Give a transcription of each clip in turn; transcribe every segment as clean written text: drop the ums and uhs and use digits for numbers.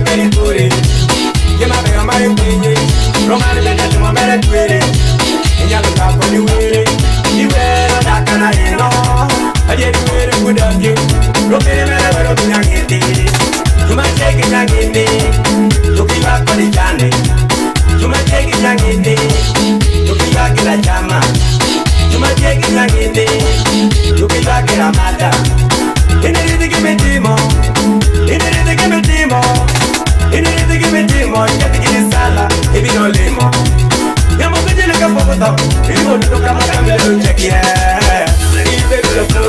territory. You might be a my opinion. Roman Benjamin, my man, and you look up for you. You wear that can I know. I didn't wear a good of you. Roman, you might take it and give me. Looking back for the journey. You might take it and give me. Looking back in a jama. You might take it and give me. Looking back in a matter. You need to give me Timo. You need to give me Timo. You need to give me Timo. You get to give me Sala. If you don't leave more. You're moving to look up for the top. You want to look at my camera to check, yeah. Keep it to the floor.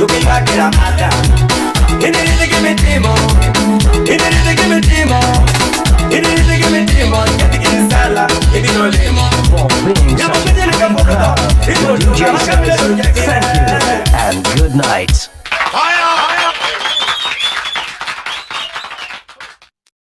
lo que iba que era mata. Inirite que metimos, inirite que metimos, inirite que metimos, ya te quieres sala, y vino el limo. Ya me tiene que aportar, y no DJ Services, thank you and good night.